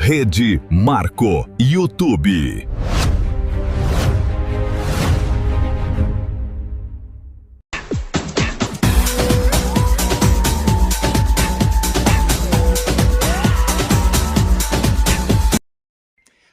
Rede Marco, YouTube.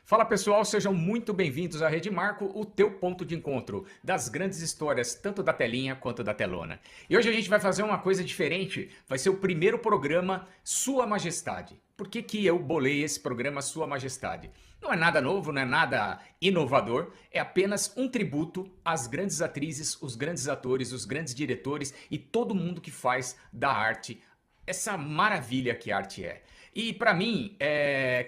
Fala pessoal, sejam muito bem-vindos à Rede Marco, o teu ponto de encontro das grandes histórias, tanto da telinha quanto da telona. E hoje a gente vai fazer uma coisa diferente, vai ser o primeiro programa Sua Majestade. Por que que eu bolei esse programa Sua Majestade? Não é nada novo, não é nada inovador, é apenas um tributo às grandes atrizes, os grandes atores, os grandes diretores e todo mundo que faz da arte essa maravilha que a arte é. E para mim,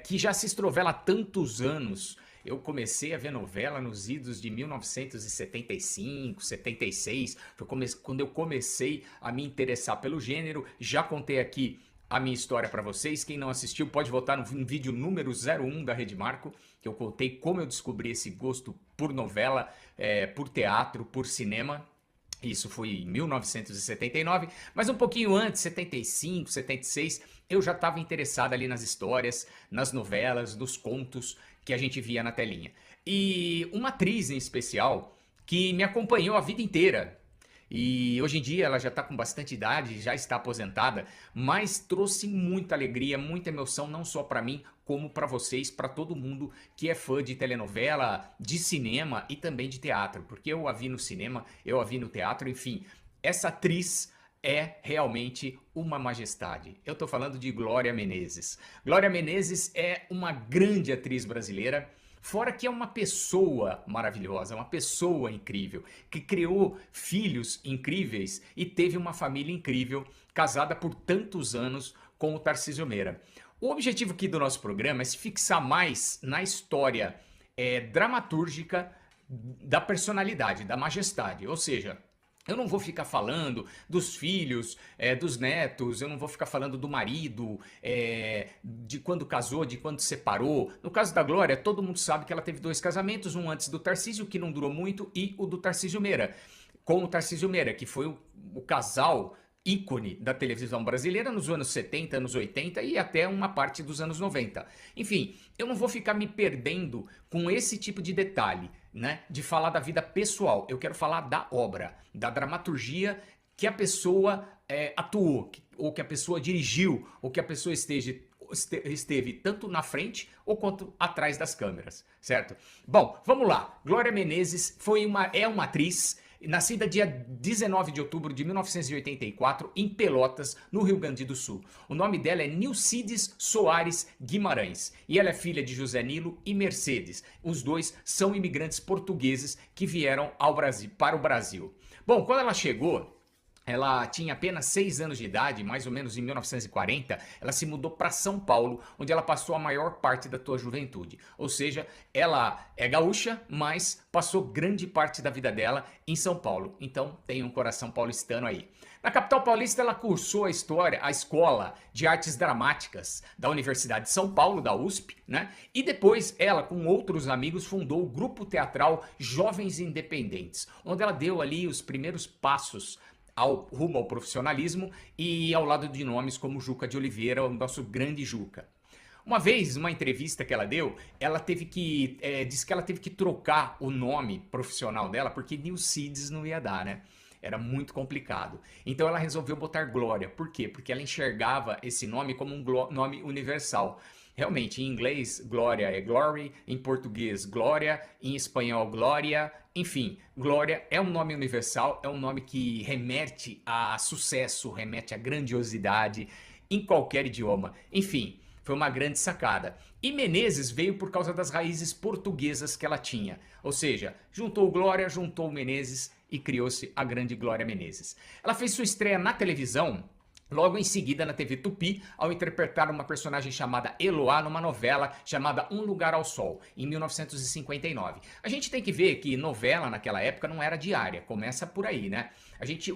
que já se estrovela há tantos anos, eu comecei a ver novela nos idos de 1975, 76, foi quando eu comecei a me interessar pelo gênero. Já contei aqui a minha história para vocês. Quem não assistiu pode voltar no vídeo número 01 da Rede Marco, que eu contei como eu descobri esse gosto por novela, por teatro, por cinema. Isso foi em 1979, mas um pouquinho antes, 75, 76, eu já estava interessado ali nas histórias, nas novelas, nos contos que a gente via na telinha. E uma atriz em especial que me acompanhou a vida inteira. E hoje em dia ela já está com bastante idade, já está aposentada, mas trouxe muita alegria, muita emoção, não só para mim, como para vocês, para todo mundo que é fã de telenovela, de cinema e também de teatro, porque eu a vi no cinema, eu a vi no teatro, enfim. Essa atriz é realmente uma majestade. Eu estou falando de Glória Menezes. Glória Menezes é uma grande atriz brasileira, fora que é uma pessoa maravilhosa, uma pessoa incrível, que criou filhos incríveis e teve uma família incrível, casada por tantos anos com o Tarcísio Meira. O objetivo aqui do nosso programa é se fixar mais na história dramatúrgica da personalidade, da majestade, ou seja, eu não vou ficar falando dos filhos, dos netos, eu não vou ficar falando do marido, de quando casou, de quando separou. No caso da Glória, todo mundo sabe que ela teve 2 casamentos, um antes do Tarcísio, que não durou muito, e o do Tarcísio Meira, com o Tarcísio Meira, que foi o casal ícone da televisão brasileira nos anos 70, anos 80 e até uma parte dos anos 90. Enfim, eu não vou ficar me perdendo com esse tipo de detalhe, né? De falar da vida pessoal. Eu quero falar da obra, da dramaturgia que a pessoa atuou, ou que a pessoa dirigiu, ou que a pessoa esteve tanto na frente ou quanto atrás das câmeras, certo? Bom, vamos lá. Glória Menezes é uma atriz nascida dia 19 de outubro de 1984 em Pelotas, no Rio Grande do Sul. O nome dela é Nilcides Soares Guimarães e ela é filha de José Nilo e Mercedes. Os dois são imigrantes portugueses que vieram para o Brasil. Bom, quando ela chegou, ela tinha apenas 6 anos de idade, mais ou menos em 1940, ela se mudou para São Paulo, onde ela passou a maior parte da sua juventude. Ou seja, ela é gaúcha, mas passou grande parte da vida dela em São Paulo. Então tem um coração paulistano aí. Na capital paulista ela cursou a Escola de Artes Dramáticas da Universidade de São Paulo, da USP, né? E depois ela, com outros amigos, fundou o grupo teatral Jovens Independentes, onde ela deu ali os primeiros passos rumo ao profissionalismo e ao lado de nomes como Juca de Oliveira, o nosso grande Juca. Uma vez, numa entrevista que ela deu, ela disse que ela teve que trocar o nome profissional dela porque Nilcides não ia dar, né? Era muito complicado. Então ela resolveu botar Glória. Por quê? Porque ela enxergava esse nome como um nome universal. Realmente, em inglês, Glória é Glory, em português, Glória, em espanhol, Glória. Enfim, Glória é um nome universal, é um nome que remete a sucesso, remete a grandiosidade em qualquer idioma. Enfim, foi uma grande sacada. E Menezes veio por causa das raízes portuguesas que ela tinha. Ou seja, juntou Glória, juntou Menezes e criou-se a grande Glória Menezes. Ela fez sua estreia na televisão logo em seguida na TV Tupi, ao interpretar uma personagem chamada Eloá numa novela chamada Um Lugar ao Sol, em 1959. A gente tem que ver que novela naquela época não era diária, começa por aí, né?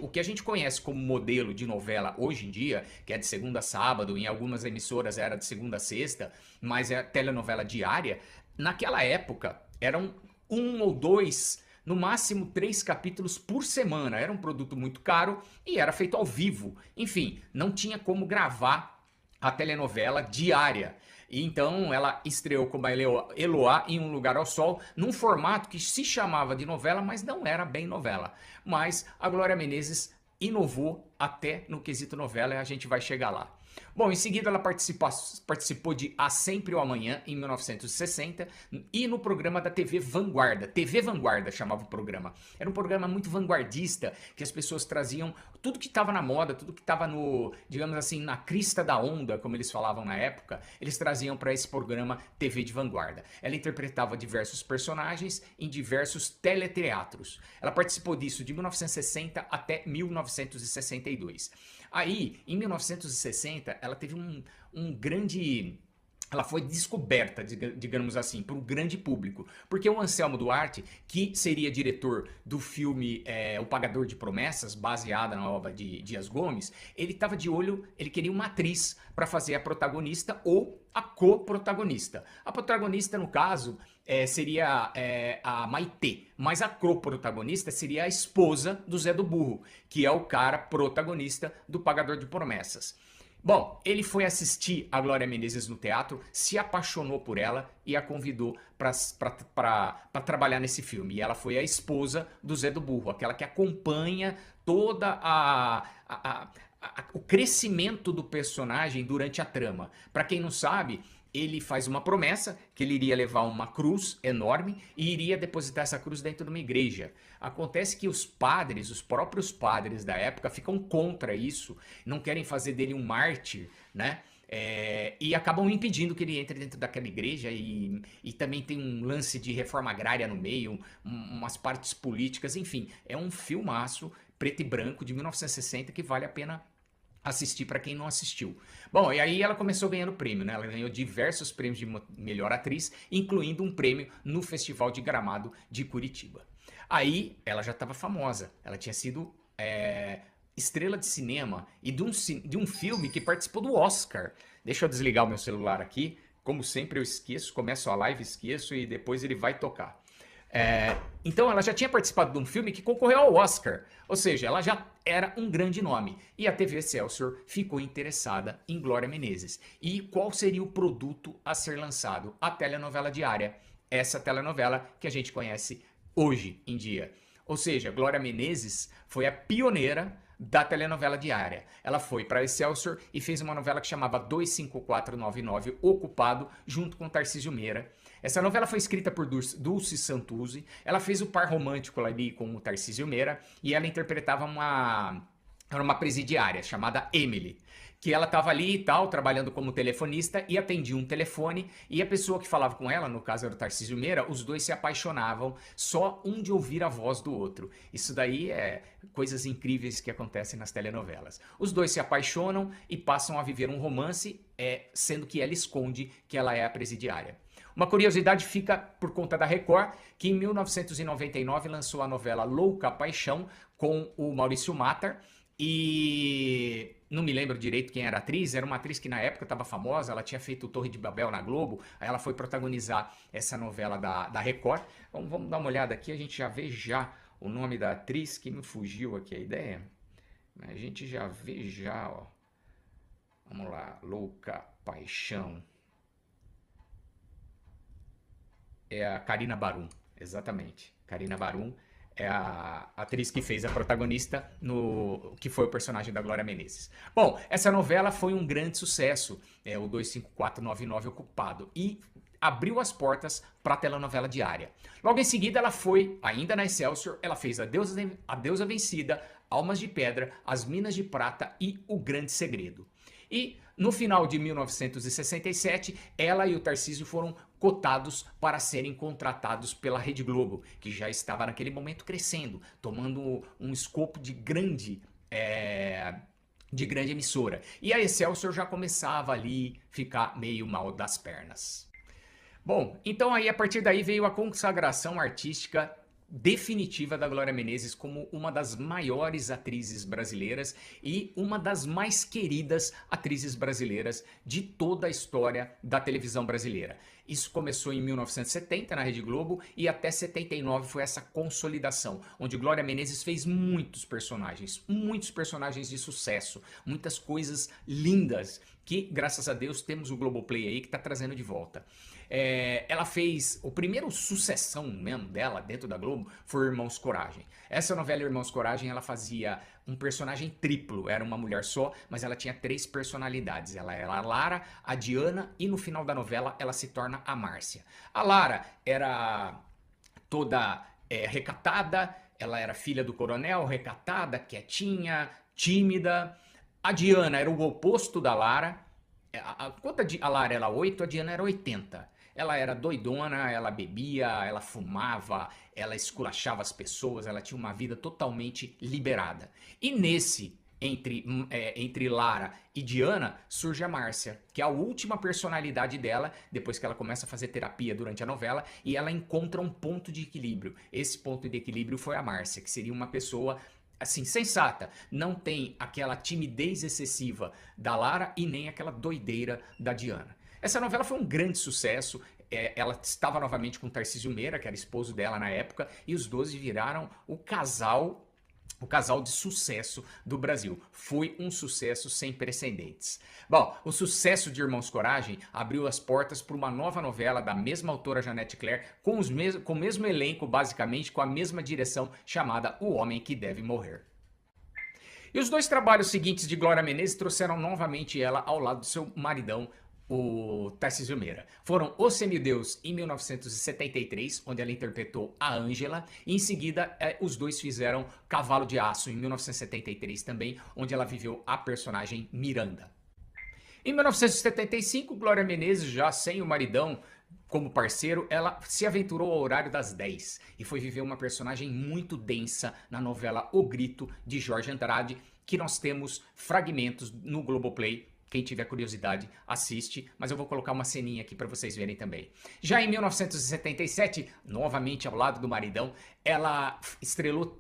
O que a gente conhece como modelo de novela hoje em dia, que é de segunda a sábado, em algumas emissoras era de segunda a sexta, mas é telenovela diária, naquela época eram 1 ou 2, no máximo 3 capítulos por semana. Era um produto muito caro e era feito ao vivo. Enfim, não tinha como gravar a telenovela diária. E então ela estreou como a Eloá em Um Lugar ao Sol, num formato que se chamava de novela, mas não era bem novela. Mas a Glória Menezes inovou até no quesito novela e a gente vai chegar lá. Bom, em seguida ela participou de A Sempre o Amanhã, em 1960, e no programa da TV Vanguarda. TV Vanguarda chamava o programa. Era um programa muito vanguardista, que as pessoas traziam tudo que estava na moda, tudo que estava no, digamos assim, na crista da onda, como eles falavam na época, eles traziam para esse programa TV de Vanguarda. Ela interpretava diversos personagens em diversos teleteatros. Ela participou disso de 1960 até 1962. Aí, em 1960, ela teve um grande... Ela foi descoberta, digamos assim, para o grande público. Porque o Anselmo Duarte, que seria diretor do filme O Pagador de Promessas, baseada na obra de Dias Gomes, ele estava de olho, ele queria uma atriz para fazer a protagonista ou a co-protagonista. A protagonista, no caso, seria a Maitê, mas a co-protagonista seria a esposa do Zé do Burro, que é o cara protagonista do Pagador de Promessas. Bom, ele foi assistir a Glória Menezes no teatro, se apaixonou por ela e a convidou para trabalhar nesse filme. E ela foi a esposa do Zé do Burro, aquela que acompanha toda o crescimento do personagem durante a trama. Para quem não sabe, ele faz uma promessa que ele iria levar uma cruz enorme e iria depositar essa cruz dentro de uma igreja. Acontece que os padres, os próprios padres da época, ficam contra isso, não querem fazer dele um mártir, né? E acabam impedindo que ele entre dentro daquela igreja e também tem um lance de reforma agrária no meio, umas partes políticas, enfim. É um filmaço preto e branco de 1960 que vale a pena assistir para quem não assistiu. Bom, e aí ela começou ganhando prêmio, né? Ela ganhou diversos prêmios de melhor atriz, incluindo um prêmio no Festival de Gramado de Curitiba. Aí ela já estava famosa, ela tinha sido estrela de cinema e de um filme que participou do Oscar. Deixa eu desligar o meu celular aqui, como sempre eu esqueço, começo a live, esqueço e depois ele vai tocar. Então ela já tinha participado de um filme que concorreu ao Oscar, ou seja, ela já era um grande nome. E a TV Excelsior ficou interessada em Glória Menezes. E qual seria o produto a ser lançado? A telenovela diária. Essa telenovela que a gente conhece hoje em dia. Ou seja, Glória Menezes foi a pioneira da telenovela diária. Ela foi para Excelsior e fez uma novela que chamava 25499 Ocupado, junto com Tarcísio Meira. Essa novela foi escrita por Dulce Santuzzi. Ela fez o par romântico ali com o Tarcísio Meira e ela interpretava uma presidiária chamada Emily, que ela estava ali e tal, trabalhando como telefonista e atendia um telefone e a pessoa que falava com ela, no caso era o Tarcísio Meira, os dois se apaixonavam só um de ouvir a voz do outro. Isso daí é coisas incríveis que acontecem nas telenovelas. Os dois se apaixonam e passam a viver um romance, sendo que ela esconde que ela é a presidiária. Uma curiosidade fica por conta da Record, que em 1999 lançou a novela Louca Paixão com o Maurício Matar. E não me lembro direito quem era a atriz, era uma atriz que na época estava famosa, ela tinha feito Torre de Babel na Globo, aí ela foi protagonizar essa novela da Record. Vamos dar uma olhada aqui, a gente já vê já o nome da atriz, que me fugiu aqui a ideia. A gente já vê já, ó. Vamos lá, Louca Paixão. É a Karina Barum, exatamente. Karina Barum é a atriz que fez a protagonista que foi o personagem da Glória Menezes. Bom, essa novela foi um grande sucesso, o 25499 Ocupado, e abriu as portas para a telenovela diária. Logo em seguida ela foi, ainda na Excelsior, ela fez A Deusa Vencida, Almas de Pedra, As Minas de Prata e O Grande Segredo. E no final de 1967, ela e o Tarcísio foram cotados para serem contratados pela Rede Globo, que já estava naquele momento crescendo, tomando um escopo de grande emissora. E a Excelsior já começava ali a ficar meio mal das pernas. Bom, então aí a partir daí veio a consagração artística definitiva da Glória Menezes como uma das maiores atrizes brasileiras e uma das mais queridas atrizes brasileiras de toda a história da televisão brasileira. Isso começou em 1970 na Rede Globo e até 79 foi essa consolidação, onde Glória Menezes fez muitos personagens de sucesso, muitas coisas lindas que, graças a Deus, temos o Globoplay aí que tá trazendo de volta. Ela fez, o primeiro sucessão mesmo dela dentro da Globo foi Irmãos Coragem. Essa novela Irmãos Coragem, ela fazia um personagem triplo, era uma mulher só, mas ela tinha 3 personalidades. Ela era a Lara, a Diana e no final da novela ela se torna a Márcia. A Lara era toda recatada, ela era filha do coronel, recatada, quietinha, tímida. A Diana era o oposto da Lara. Quanto a Lara era 8, a Diana era 80. Ela era doidona, ela bebia, ela fumava, ela esculachava as pessoas, ela tinha uma vida totalmente liberada. E entre Lara e Diana, surge a Márcia, que é a última personalidade dela, depois que ela começa a fazer terapia durante a novela, e ela encontra um ponto de equilíbrio. Esse ponto de equilíbrio foi a Márcia, que seria uma pessoa assim, sensata, não tem aquela timidez excessiva da Lara e nem aquela doideira da Diana. Essa novela foi um grande sucesso, ela estava novamente com o Tarcísio Meira, que era esposo dela na época, e os 12 viraram o casal de sucesso do Brasil. Foi um sucesso sem precedentes. Bom, o sucesso de Irmãos Coragem abriu as portas para uma nova novela da mesma autora Janete Claire, com o mesmo elenco, basicamente, com a mesma direção, chamada O Homem que Deve Morrer. E os 2 trabalhos seguintes de Glória Menezes trouxeram novamente ela ao lado do seu maridão, o Tarcísio Meira. Foram O Semideus em 1973, onde ela interpretou a Ângela, e em seguida os 2 fizeram Cavalo de Aço em 1973 também, onde ela viveu a personagem Miranda. Em 1975, Glória Menezes, já sem o maridão como parceiro, ela se aventurou ao horário das 10 e foi viver uma personagem muito densa na novela O Grito, de Jorge Andrade, que nós temos fragmentos no Globoplay. Quem tiver curiosidade, assiste, mas eu vou colocar uma ceninha aqui para vocês verem também. Já em 1977, novamente ao lado do maridão, ela estrelou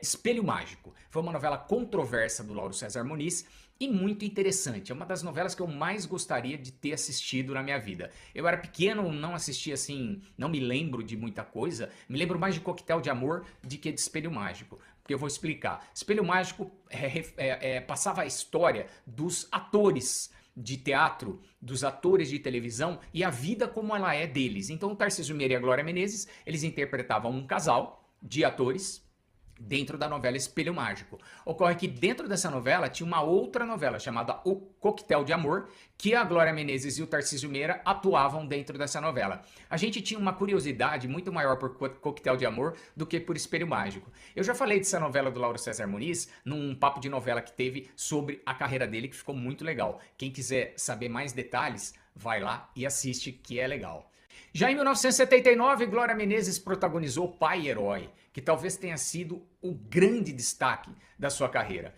Espelho Mágico. Foi uma novela controversa do Lauro César Muniz e muito interessante. É uma das novelas que eu mais gostaria de ter assistido na minha vida. Eu era pequeno, não assistia assim, não me lembro de muita coisa. Me lembro mais de Coquetel de Amor do que de Espelho Mágico. Porque eu vou explicar. Espelho Mágico passava a história dos atores de teatro, dos atores de televisão e a vida como ela é deles. Então o Tarcísio Meira e a Glória Menezes, eles interpretavam um casal de atores dentro da novela Espelho Mágico. Ocorre que dentro dessa novela tinha uma outra novela chamada O Coquetel de Amor, que a Glória Menezes e o Tarcísio Meira atuavam dentro dessa novela. A gente tinha uma curiosidade muito maior por Coquetel de Amor do que por Espelho Mágico. Eu já falei dessa novela do Lauro César Muniz num papo de novela que teve sobre a carreira dele, que ficou muito legal. Quem quiser saber mais detalhes, vai lá e assiste, que é legal. Já em 1979, Glória Menezes protagonizou Pai Herói, que talvez tenha sido o grande destaque da sua carreira.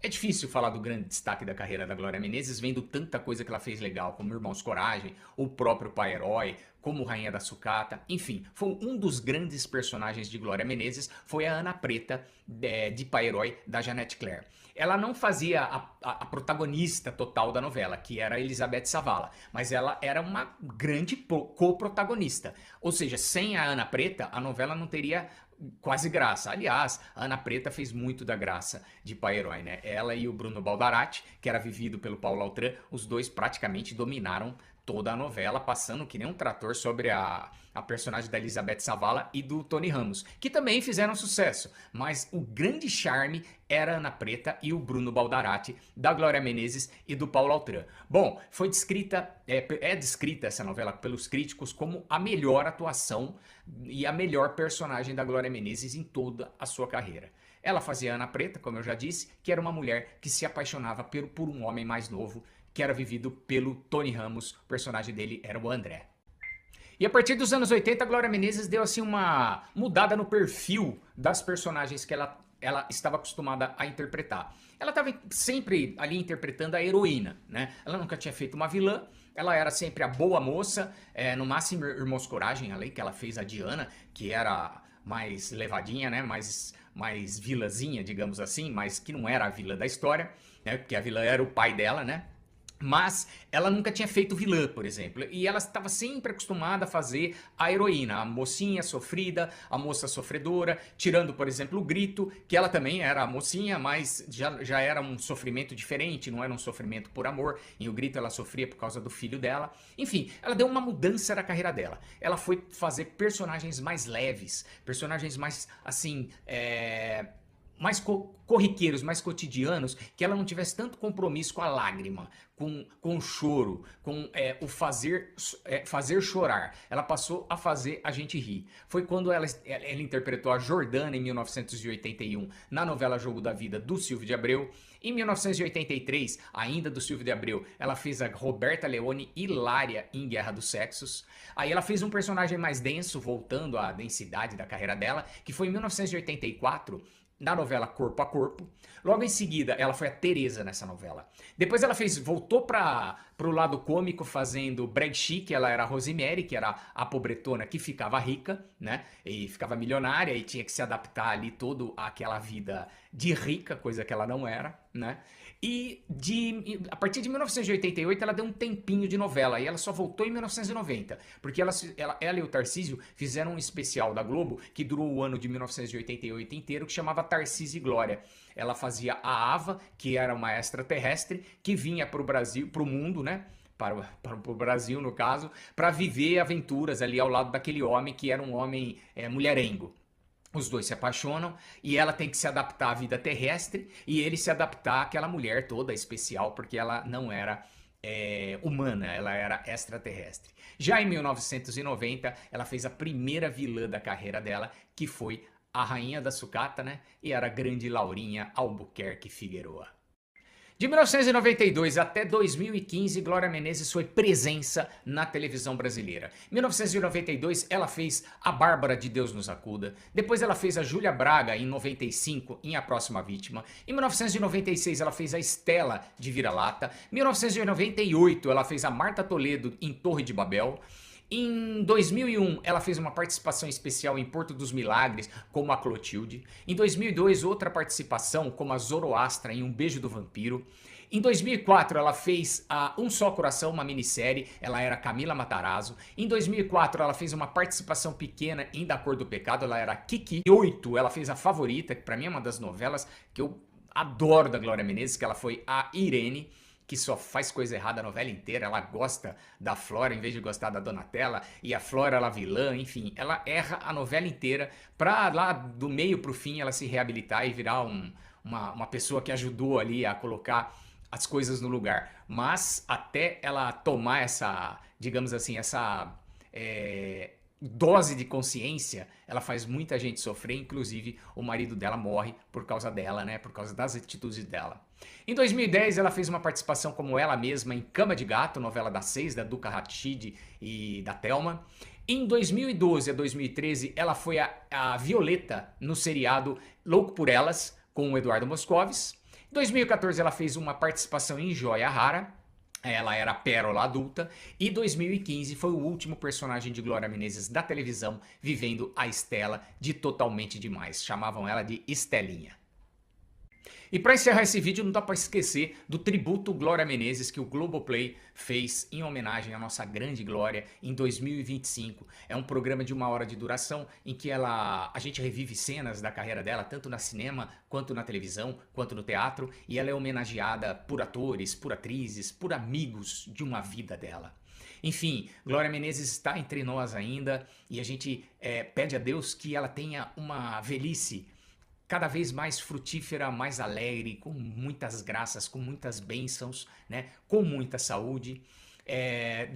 É difícil falar do grande destaque da carreira da Glória Menezes, vendo tanta coisa que ela fez legal, como Irmãos Coragem, o próprio Pai Herói, como Rainha da Sucata, enfim, foi um dos grandes personagens de Glória Menezes, foi a Ana Preta, de Pai Herói, da Janete Claire. Ela não fazia a protagonista total da novela, que era Elizabeth Savala, mas ela era uma grande co-protagonista. Ou seja, sem a Ana Preta, a novela não teria quase graça. Aliás, a Ana Preta fez muito da graça de Pai Herói, né? Ela e o Bruno Baldarati, que era vivido pelo Paulo Altran, os dois praticamente dominaram toda a novela, passando que nem um trator sobre a personagem da Elizabeth Savala e do Tony Ramos, que também fizeram sucesso, mas o grande charme era a Ana Preta e o Bruno Baldarati, da Glória Menezes e do Paulo Altran. Bom, foi descrita, descrita essa novela pelos críticos como a melhor atuação e a melhor personagem da Glória Menezes em toda a sua carreira. Ela fazia a Ana Preta, como eu já disse, que era uma mulher que se apaixonava por um homem mais novo, que era vivido pelo Tony Ramos, o personagem dele era o André. E a partir dos anos 80, a Glória Menezes deu assim uma mudada no perfil das personagens que ela estava acostumada a interpretar. Ela estava sempre ali interpretando a heroína, né? Ela nunca tinha feito uma vilã, ela era sempre a boa moça, no máximo Irmãos Coragem, além que ela fez a Diana, que era mais levadinha, né? Mais vilazinha, digamos assim, mas que não era a vilã da história, né? Porque a vilã era o pai dela, né? Mas ela nunca tinha feito vilã, por exemplo. E ela estava sempre acostumada a fazer a heroína, a mocinha sofrida, a moça sofredora, tirando, por exemplo, o Grito, que ela também era a mocinha, mas já era um sofrimento diferente, não era um sofrimento por amor. Em O Grito ela sofria por causa do filho dela. Enfim, ela deu uma mudança na carreira dela. Ela foi fazer personagens mais leves, personagens mais, assim, mais corriqueiros, mais cotidianos, que ela não tivesse tanto compromisso com a lágrima, com o choro, com o fazer chorar. Ela passou a fazer a gente rir. Foi quando ela interpretou a Jordana em 1981 na novela Jogo da Vida do Silvio de Abreu. Em 1983, ainda do Silvio de Abreu, ela fez a Roberta Leone hilária em Guerra dos Sexos. Aí ela fez um personagem mais denso, voltando à densidade da carreira dela, que foi em 1984, na novela Corpo a Corpo. Logo em seguida, ela foi a Teresa nessa novela. Depois ela voltou para o lado cômico fazendo Brag Chic, ela era a Rosemary, que era a pobretona que ficava rica, né? E ficava milionária e tinha que se adaptar ali todo àquela vida de rica, coisa que ela não era, né? E a partir de 1988 ela deu um tempinho de novela e ela só voltou em 1990, porque ela e o Tarcísio fizeram um especial da Globo que durou o ano de 1988 inteiro, que chamava Tarcísio e Glória. Ela fazia a Ava, que era uma extraterrestre, que vinha para o Brasil, para o mundo, né? Para o Brasil, no caso, para viver aventuras ali ao lado daquele homem que era um homem mulherengo. Os dois se apaixonam e ela tem que se adaptar à vida terrestre e ele se adaptar àquela mulher toda especial, porque ela não era humana, ela era extraterrestre. Já em 1990, ela fez a primeira vilã da carreira dela, que foi a Rainha da Sucata, né? E era a grande Laurinha Albuquerque Figueroa. De 1992 até 2015, Glória Menezes foi presença na televisão brasileira. Em 1992, ela fez a Bárbara de Deus Nos Acuda. Depois ela fez a Júlia Braga, em 95, em A Próxima Vítima. Em 1996, ela fez a Estela de Vira-Lata. Em 1998, ela fez a Marta Toledo em Torre de Babel. Em 2001, ela fez uma participação especial em Porto dos Milagres, como a Clotilde. Em 2002, outra participação como a Zoroastra em Um Beijo do Vampiro. Em 2004, ela fez Um Só Coração, uma minissérie. Ela era Camila Matarazzo. Em 2004, ela fez uma participação pequena em Da Cor do Pecado. Ela era Kiki. Em 2008, ela fez A Favorita, que pra mim é uma das novelas que eu adoro da Glória Menezes, que ela foi a Irene, que só faz coisa errada a novela inteira. Ela gosta da Flora em vez de gostar da Donatella, e a Flora ela vilã, enfim, ela erra a novela inteira pra lá do meio pro fim ela se reabilitar e virar uma pessoa que ajudou ali a colocar as coisas no lugar. Mas até ela tomar essa, digamos assim, essa dose de consciência, ela faz muita gente sofrer, inclusive o marido dela morre por causa dela, né? Por causa das atitudes dela. Em 2010, ela fez uma participação como ela mesma em Cama de Gato, novela das 6, da Duca Rachid e da Thelma. Em 2012 a 2013, ela foi a Violeta no seriado Louco por Elas, com o Eduardo Moscovis. Em 2014, ela fez uma participação em Joia Rara. Ela era a Pérola adulta. E 2015 foi o último personagem de Glória Menezes da televisão, vivendo a Estela de Totalmente Demais. Chamavam ela de Estelinha. E para encerrar esse vídeo, não dá para esquecer do tributo Glória Menezes que o Globoplay fez em homenagem à nossa grande Glória em 2025. É um programa de 1 hora de duração em que a gente revive cenas da carreira dela, tanto no cinema, quanto na televisão, quanto no teatro, e ela é homenageada por atores, por atrizes, por amigos de uma vida dela. Enfim, Glória Menezes está entre nós ainda e a gente pede a Deus que ela tenha uma velhice cada vez mais frutífera, mais alegre, com muitas graças, com muitas bênçãos, né? Com muita saúde.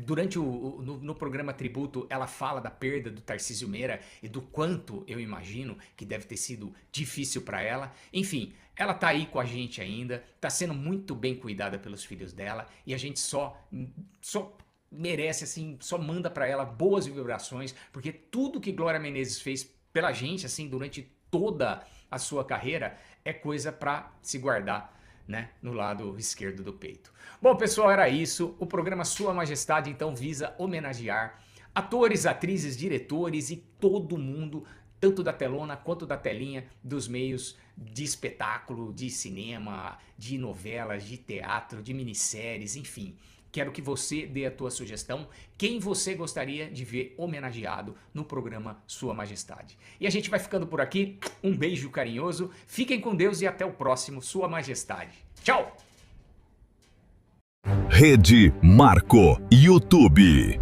Durante no programa Tributo, ela fala da perda do Tarcísio Meira e do quanto eu imagino que deve ter sido difícil para ela. Enfim, ela tá aí com a gente ainda, tá sendo muito bem cuidada pelos filhos dela e a gente só merece, assim, só manda para ela boas vibrações, porque tudo que Glória Menezes fez pela gente, assim, durante toda a sua carreira é coisa para se guardar, né, no lado esquerdo do peito. Bom, pessoal, era isso. O programa Sua Majestade, então, visa homenagear atores, atrizes, diretores e todo mundo tanto da telona quanto da telinha, dos meios de espetáculo, de cinema, de novelas, de teatro, de minisséries, enfim. Quero que você dê a tua sugestão, quem você gostaria de ver homenageado no programa Sua Majestade. E a gente vai ficando por aqui, um beijo carinhoso, fiquem com Deus e até o próximo Sua Majestade. Tchau! Rede Marco YouTube.